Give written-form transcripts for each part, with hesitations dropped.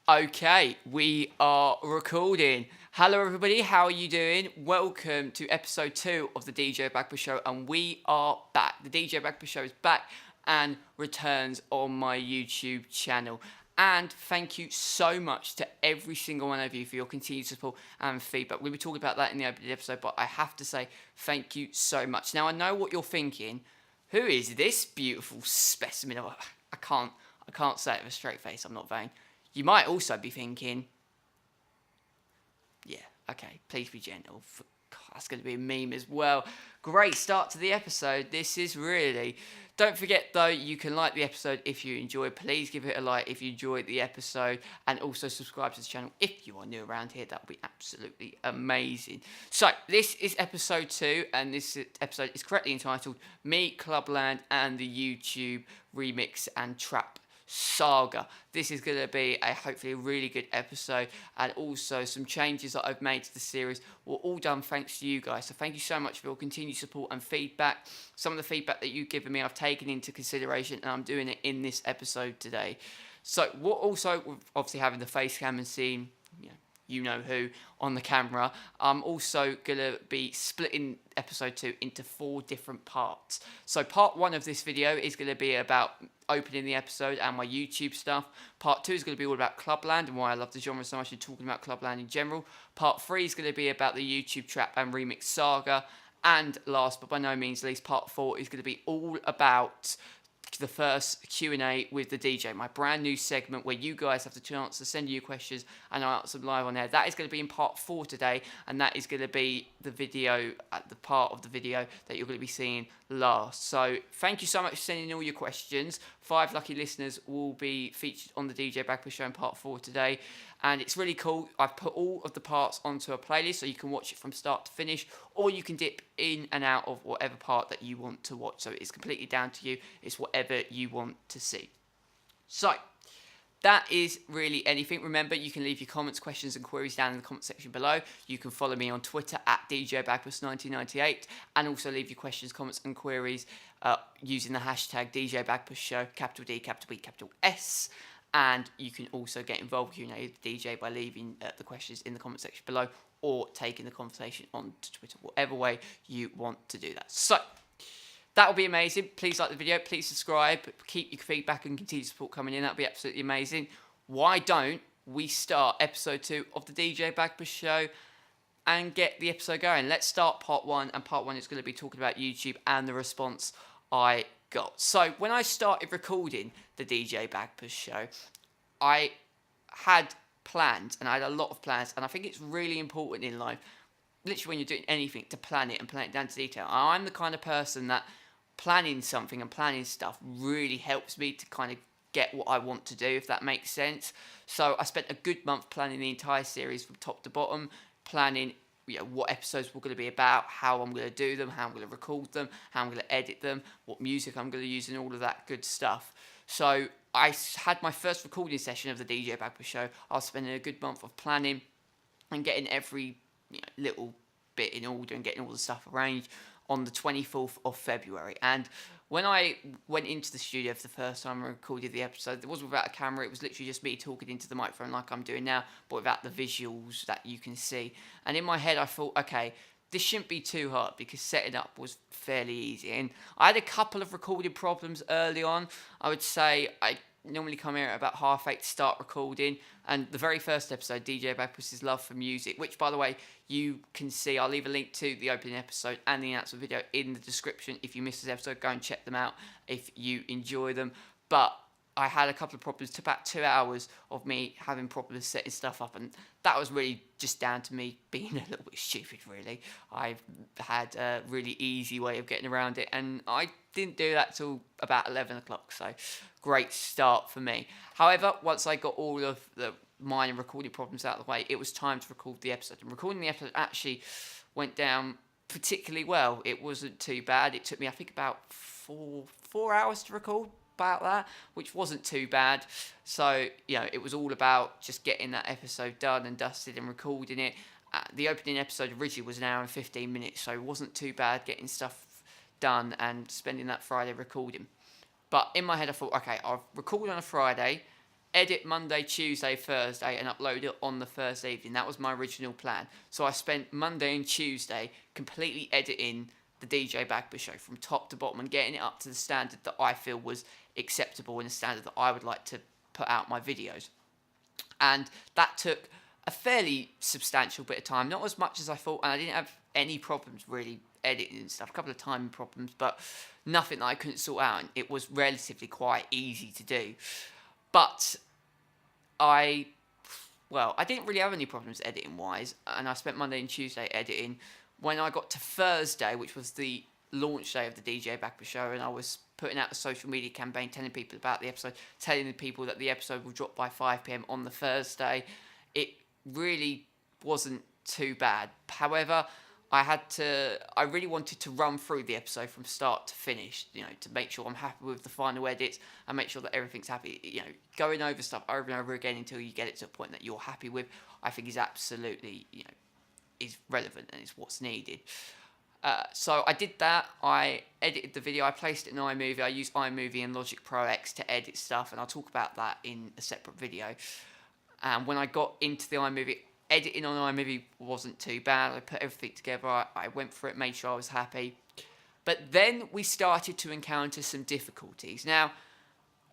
Okay, we are recording. Hello, everybody. How are you doing? Welcome to episode 2 of the DJ Bagpuss Show, and we are back. The DJ Bagpuss Show is back and returns on my YouTube channel. And thank you so much to every single one of you for your continued support and feedback. We were talking about that in the opening episode, but I have to say thank you so much. Now, I know what you're thinking. Who is this beautiful specimen? I can't say it with a straight face. I'm not vain. You might also be thinking, yeah, okay, please be gentle. God, that's going to be a meme as well. Great start to the episode. This is really... Don't forget, though, you can like the episode if you enjoy. Please give it a like if you enjoyed the episode. And also subscribe to the channel if you are new around here. That would be absolutely amazing. So, this is episode 2. And this episode is correctly entitled Me, Clubland, and the YouTube Remix and Trap Saga. This is going to be hopefully a really good episode, and also some changes that I've made to the series were all done thanks to you guys. So thank you so much for your continued support and feedback. Some of the feedback that you've given me I've taken into consideration, and I'm doing it in this episode today. So we're also obviously having the face cam and seeing you know who on the camera. I'm also going to be splitting episode 2 into 4 different parts. So part 1 of this video is going to be about opening the episode and my YouTube stuff. Part 2 is going to be all about Clubland and why I love the genre so much and talking about Clubland in general. Part 3 is going to be about the YouTube Trap and Remix Saga. And last but by no means least, part 4 is going to be all about the first Q&A with the DJ, my brand new segment where you guys have the chance to send you questions and I answer them live on air. That is going to be in part 4 today, and that is going to be the video, the part of the video that you're going to be seeing last. So thank you so much for sending all your questions. 5 lucky listeners will be featured on the DJ Bagpuss Show in part 4 today, and it's really cool. I've put all of the parts onto a playlist so you can watch it from start to finish, or you can dip in and out of whatever part that you want to watch. So it's completely down to you. It's whatever you want to see. So that is really anything. Remember, you can leave your comments, questions and queries down in the comment section below. You can follow me on Twitter at DJ Bagpuss 1998, and also leave your questions, comments and queries using the hashtag DJ Bagpuss Show, capital D, capital B, capital S. And you can also get involved with Q&A with the DJ by leaving the questions in the comment section below, or taking the conversation on Twitter, whatever way you want to do that. So that will be amazing. Please like the video, please subscribe, keep your feedback and continued support coming in. That would be absolutely amazing. Why don't we start episode 2 of the DJ Bagpuss Show and get the episode going? Let's start part 1, and part 1 is going to be talking about YouTube and the response I got. So when I started recording the DJ Bagpuss Show, I had plans, and I had a lot of plans, and I think it's really important in life, literally when you're doing anything, to plan it and plan it down to detail. I'm the kind of person that planning something and planning stuff really helps me to kind of get what I want to do, if that makes sense. So I spent a good month planning the entire series from top to bottom, planning what episodes were going to be about, how I'm going to do them, how I'm going to record them, how I'm going to edit them, what music I'm going to use, and all of that good stuff. So I had my first recording session of the DJ Bagpuss Show. I was spending a good month of planning and getting every little bit in order and getting all the stuff arranged on the 24th of February. And when I went into the studio for the first time and recorded the episode, it wasn't without a camera. It was literally just me talking into the microphone like I'm doing now, but without the visuals that you can see. And in my head, I thought, okay, this shouldn't be too hard because setting up was fairly easy. And I had a couple of recording problems early on. I would say I normally come here at about 8:30 to start recording, and the very first episode, DJ Bagpuss's Love for Music, which by the way you can see, I'll leave a link to the opening episode and the announcement video in the description. If you missed this episode, go and check them out if you enjoy them. But I had a couple of problems. It took about 2 hours of me having problems setting stuff up, and that was really just down to me being a little bit stupid, really. I've had a really easy way of getting around it, and I didn't do that till about 11 o'clock, so great start for me. However, once I got all of the minor recording problems out of the way, it was time to record the episode. And recording the episode actually went down particularly well. It wasn't too bad. It took me, I think, about four hours to record, about that, which wasn't too bad. So, it was all about just getting that episode done and dusted and recording it. The opening episode originally was 1 hour and 15 minutes, so it wasn't too bad getting stuff done and spending that Friday recording. But in my head, I thought, okay, I'll record on a Friday, edit Monday, Tuesday, Thursday, and upload it on the Thursday evening. That was my original plan. So I spent Monday and Tuesday completely editing the DJ Bagpuss Show from top to bottom and getting it up to the standard that I feel was acceptable and the standard that I would like to put out my videos. And that took a fairly substantial bit of time, not as much as I thought, and I didn't have any problems really editing and stuff, a couple of timing problems, but nothing that I couldn't sort out, and it was relatively quite easy to do. But I didn't really have any problems editing wise, and I spent Monday and Tuesday editing. When I got to Thursday, which was the launch day of the DJ Bagpuss Show, and I was putting out a social media campaign telling people about the episode, telling the people that the episode will drop by 5 p.m. on the Thursday, it really wasn't too bad. However, I really wanted to run through the episode from start to finish, to make sure I'm happy with the final edits and make sure that everything's happy. Going over stuff over and over again until you get it to a point that you're happy with, I think is absolutely, is relevant and is what's needed. So I did that. I edited the video. I placed it in iMovie. I used iMovie and Logic Pro X to edit stuff, and I'll talk about that in a separate video. And when I got into the iMovie, editing on iMovie wasn't too bad. I put everything together. I went for it, made sure I was happy. But then we started to encounter some difficulties. Now,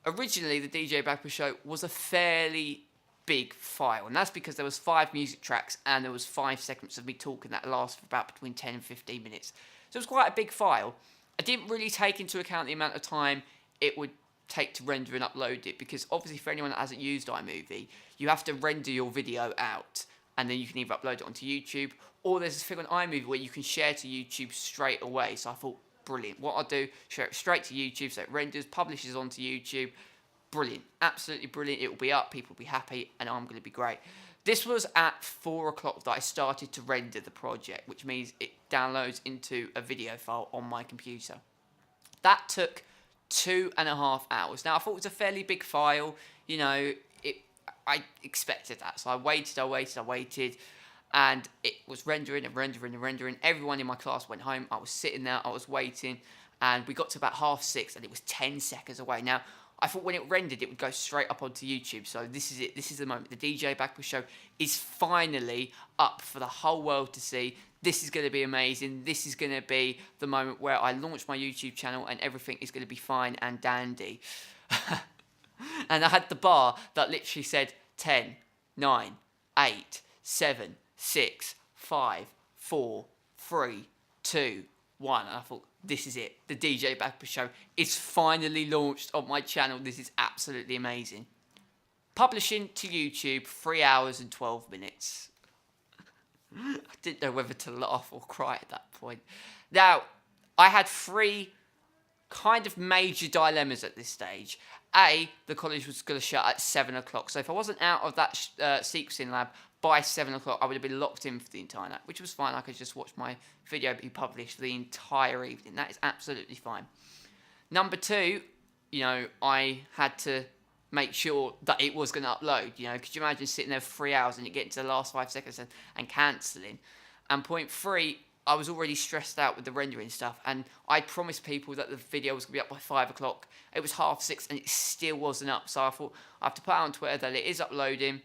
originally the DJ Bagpuss Show was a fairly big file, and that's because there was 5 music tracks and there was 5 segments of me talking that last for about between 10 and 15 minutes. So it was quite a big file. I didn't really take into account the amount of time it would take to render and upload it, because obviously for anyone that hasn't used iMovie, you have to render your video out and then you can either upload it onto YouTube, or there's this thing on iMovie where you can share to YouTube straight away. So I thought, brilliant. What I'll do, share it straight to YouTube, so it renders, publishes onto YouTube. Brilliant. Absolutely brilliant. It will be up, people will be happy, and I'm going to be great. This was at 4 o'clock that I started to render the project, which means it downloads into a video file on my computer. That took 2.5 hours. Now, I thought it was a fairly big file. I expected that. So I waited, and it was rendering. Everyone in my class went home. I was sitting there, I was waiting, and we got to about 6:30, and it was 10 seconds away. Now, I thought when it rendered, it would go straight up onto YouTube. So this is it. This is the moment. The DJ Bagpuss Show is finally up for the whole world to see. This is going to be amazing. This is going to be the moment where I launch my YouTube channel and everything is going to be fine and dandy. And I had the bar that literally said 10, 9, 8, 7, 6, 5, 4, 3, 2, 1. And I thought, this is it. The DJ Bagpuss Show is finally launched on my channel. This is absolutely amazing. Publishing to YouTube, 3 hours and 12 minutes. I didn't know whether to laugh or cry at that point. Now, I had 3 kind of major dilemmas at this stage. A, the college was going to shut at 7 o'clock. So if I wasn't out of that sequencing lab by 7 o'clock, I would have been locked in for the entire night, which was fine. I could just watch my video be published for the entire evening. That is absolutely fine. Number 2, I had to make sure that it was going to upload. Could you imagine sitting there for 3 hours and you get into the last 5 seconds and cancelling? And point 3, I was already stressed out with the rendering stuff, and I promised people that the video was going to be up by 5 o'clock. It was 6:30 and it still wasn't up. So I thought, I have to put out on Twitter that it is uploading.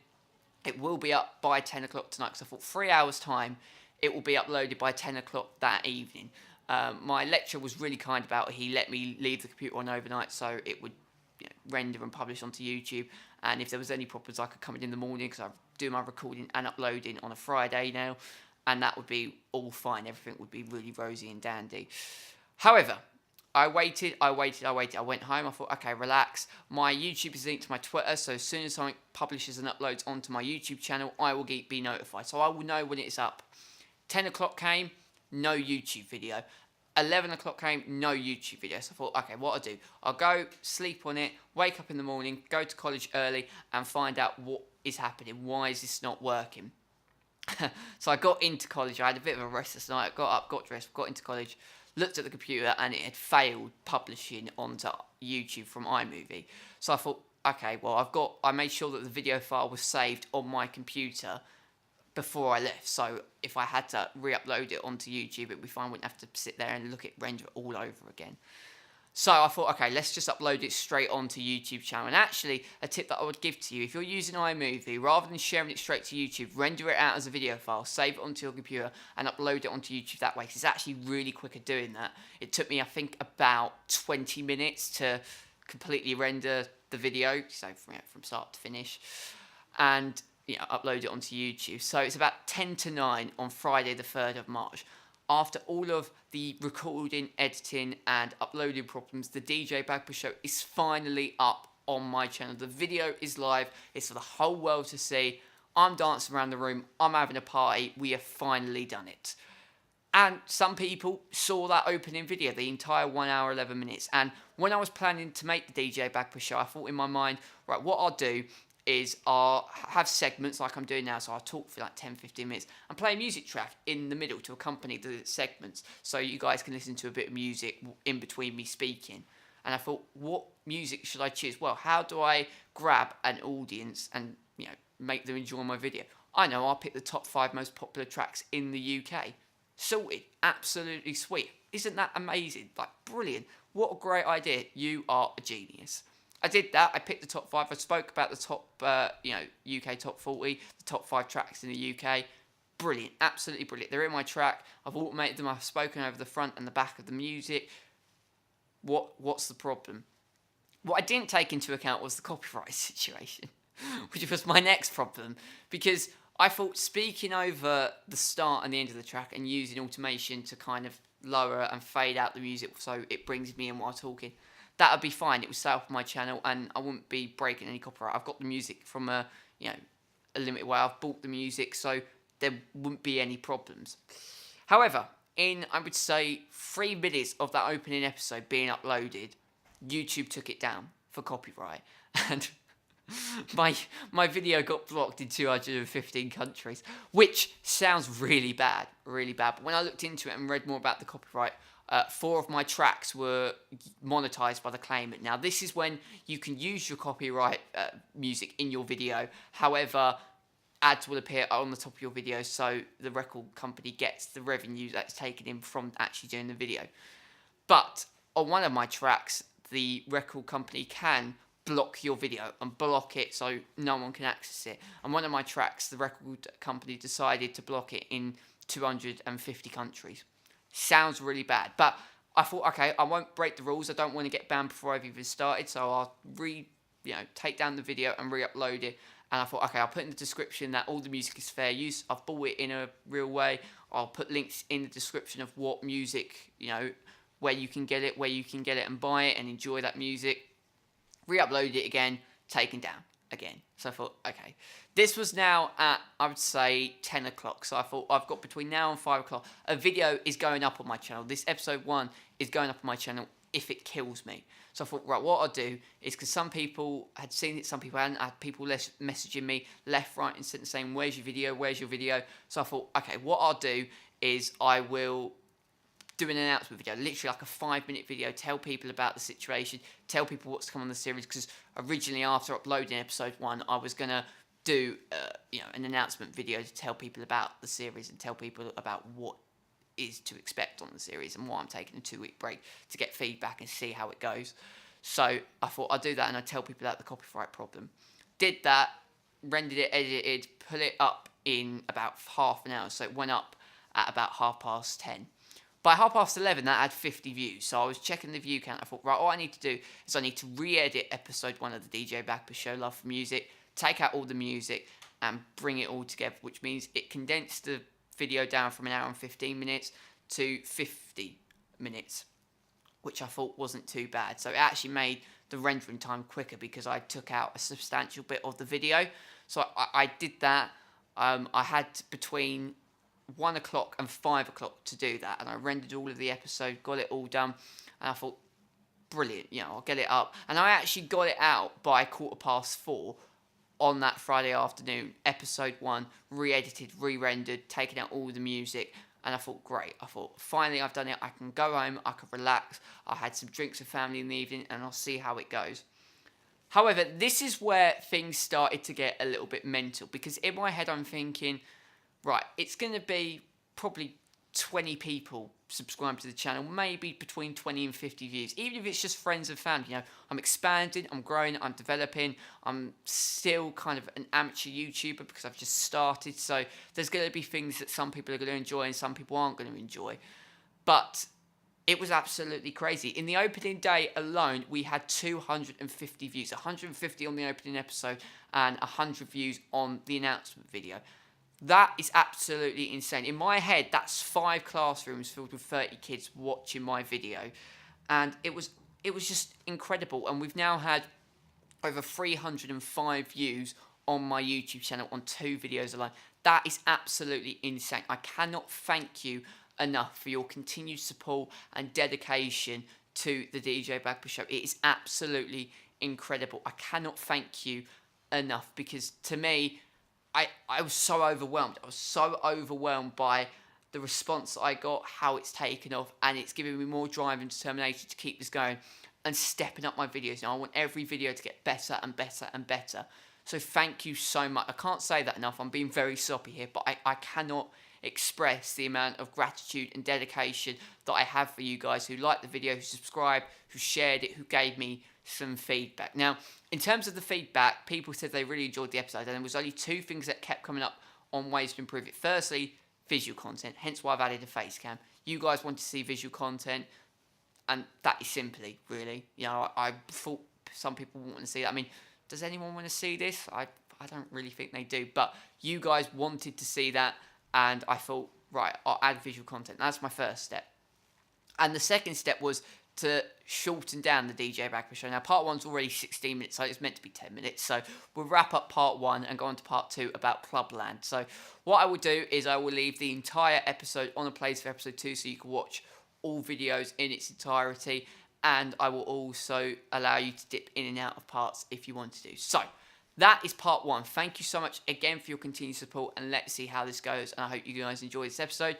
It will be up by 10 o'clock tonight, because I thought 3 hours time, it will be uploaded by 10 o'clock that evening. My lecturer was really kind about it. He let me leave the computer on overnight so it would render and publish onto YouTube. And if there was any problems, I could come in the morning, because I do my recording and uploading on a Friday now. And that would be all fine. Everything would be really rosy and dandy. However, I waited. I went home. I thought, okay, relax. My YouTube is linked to my Twitter, so as soon as something publishes and uploads onto my YouTube channel, I will be notified. So I will know when it's up. 10 o'clock came, no YouTube video. 11 o'clock came, no YouTube video. So I thought, okay, what I'll do, I'll go sleep on it, wake up in the morning, go to college early, and find out what is happening. Why is this not working? So I got into college. I had a bit of a restless night. I got up, got dressed, got into college, looked at the computer, and it had failed publishing onto YouTube from iMovie. So I thought, okay, well, I made sure that the video file was saved on my computer before I left. So if I had to re-upload it onto YouTube, it'd be fine. I wouldn't have to sit there and look at render it all over again. So I thought, okay, let's just upload it straight onto YouTube channel. And actually, a tip that I would give to you, if you're using iMovie, rather than sharing it straight to YouTube, render it out as a video file, save it onto your computer, and upload it onto YouTube that way. Because it's actually really quick at doing that. It took me, I think, about 20 minutes to completely render the video, so from start to finish, and upload it onto YouTube. So it's about 10 to 9 on Friday the 3rd of March. After all of the recording, editing, and uploading problems, the DJ Bagpuss Show is finally up on my channel. The video is live. It's for the whole world to see. I'm dancing around the room. I'm having a party. We have finally done it. And some people saw that opening video, the entire 1 hour, 11 minutes. And when I was planning to make the DJ Bagpuss Show, I thought in my mind, right, what I'll do is I'll have segments like I'm doing now, so I'll talk for like 10-15 minutes and play a music track in the middle to accompany the segments, so you guys can listen to a bit of music in between me speaking. And I thought, what music should I choose? Well, how do I grab an audience and make them enjoy my video? I know, I'll pick the top 5 most popular tracks in the UK. Sorted. Absolutely sweet. Isn't that amazing? Like, brilliant. What a great idea. You are a genius. I did that. I picked the top 5. I spoke about the top, UK top 40, the top 5 tracks in the UK. Brilliant. Absolutely brilliant. They're in my track. I've automated them. I've spoken over the front and the back of the music. What's the problem? What I didn't take into account was the copyright situation, which was my next problem, because I thought speaking over the start and the end of the track and using automation to kind of lower and fade out the music so it brings me in while talking, that would be fine. It would stay up on my channel and I wouldn't be breaking any copyright. I've got the music from a limited way. I've bought the music, so there wouldn't be any problems. However, in, I would say, 3 minutes of that opening episode being uploaded, YouTube took it down for copyright. And my video got blocked in 215 countries, which sounds really bad, really bad. But when I looked into it and read more about the copyright, 4 of my tracks were monetized by the claimant. Now, this is when you can use your copyright music in your video. However, ads will appear on the top of your video, so the record company gets the revenue that's taken in from actually doing the video. But on one of my tracks, the record company can block your video and block it so no one can access it. And one of my tracks, the record company decided to block it in 250 countries. Sounds really bad, but I thought, okay, I won't break the rules. I don't want to get banned before I've even started, so I'll take down the video and re-upload it. And I thought, okay, I'll put in the description that all the music is fair use. I've bought it in a real way. I'll put links in the description of what music, where you can get it, and buy it and enjoy that music. Re-uploaded it again, taken down again. So I thought, okay. This was now at, I would say, 10 o'clock. So I thought, I've got between now and 5 o'clock. A video is going up on my channel. This episode 1 is going up on my channel if it kills me. So I thought, right, what I'll do is, because some people had seen it, some people hadn't. I had people messaging me left, right, and centre saying, where's your video, where's your video? So I thought, okay, what I'll do is I will do an announcement video, literally like a 5-minute video, tell people about the situation, tell people what's to come on the series, because originally after uploading episode 1, I was going to do an announcement video to tell people about the series and tell people about what is to expect on the series and why I'm taking a 2-week break to get feedback and see how it goes. So I thought I'd do that and I'd tell people about the copyright problem. Did that, rendered it, edited, put it up in about half an hour, so it went up at about 10:30. By 11:30, that had 50 views, so I was checking the view count. I thought, right, all I need to do is I need to re-edit episode 1 of the DJ Bagpuss Show, Love for Music, take out all the music, and bring it all together, which means it condensed the video down from 1 hour and 15 minutes to 50 minutes, which I thought wasn't too bad. So it actually made the rendering time quicker because I took out a substantial bit of the video. So I did that. I had between 1 o'clock and 5 o'clock to do that, and I rendered all of the episode, got it all done, and I thought, brilliant, I'll get it up. And I actually got it out by 4:15 on that Friday afternoon, episode 1, re-edited, re-rendered, taking out all the music, and I thought, great. I thought, finally I've done it, I can go home, I can relax, I had some drinks with family in the evening, and I'll see how it goes. However, this is where things started to get a little bit mental, because in my head I'm thinking, right, it's going to be probably 20 people subscribe to the channel, maybe between 20 and 50 views, even if it's just friends and family. You know, I'm expanding, I'm growing, I'm developing. I'm still kind of an amateur YouTuber because I've just started, so there's going to be things that some people are going to enjoy and some people aren't going to enjoy. But it was absolutely crazy. In the opening day alone, we had 250 views, 150 on the opening episode and 100 views on the announcement video. That is absolutely insane. In my head, that's 5 classrooms filled with 30 kids watching my video. And it was just incredible. And we've now had over 305 views on my YouTube channel on 2 videos alone. That is absolutely insane. I cannot thank you enough for your continued support and dedication to the DJ Bagpuss Show. It is absolutely incredible. I cannot thank you enough, because to me, I was so overwhelmed. I was so overwhelmed by the response that I got, how it's taken off, and it's giving me more drive and determination to keep this going and stepping up my videos. Now, I want every video to get better and better and better. So thank you so much. I can't say that enough. I'm being very soppy here, but I cannot express the amount of gratitude and dedication that I have for you guys who liked the video, who subscribed, who shared it, who gave me some feedback. Now, in terms of the feedback, people said they really enjoyed the episode, and there was only 2 things that kept coming up on ways to improve it. Firstly, visual content, hence why I've added a face cam. You guys want to see visual content, and that is simply, really, you know, I thought some people want to see that. I mean, does anyone want to see this? I don't really think they do, but you guys wanted to see that, and I thought, right, I'll add visual content. That's my first step. And the second step was to shorten down the DJ Bagpuss Show. Now, part 1's already 16 minutes, so it's meant to be 10 minutes. So we'll wrap up part 1 and go on to part 2 about Clubland. So what I will do is I will leave the entire episode on a playlist for episode 2, so you can watch all videos in its entirety. And I will also allow you to dip in and out of parts if you want to do. So that is part 1. Thank you so much again for your continued support, and let's see how this goes. And I hope you guys enjoy this episode.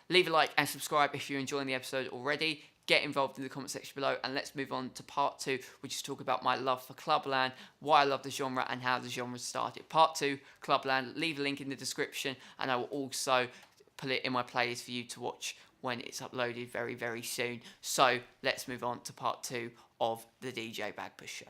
Leave a like and subscribe if you're enjoying the episode already. Get involved in the comment section below, and let's move on to part 2, which is talk about my love for Clubland, why I love the genre, and how the genre started. Part 2, Clubland. Leave a link in the description, and I will also put it in my playlist for you to watch when it's uploaded very, very soon. So let's move on to part 2 of the DJ Bagpuss Show.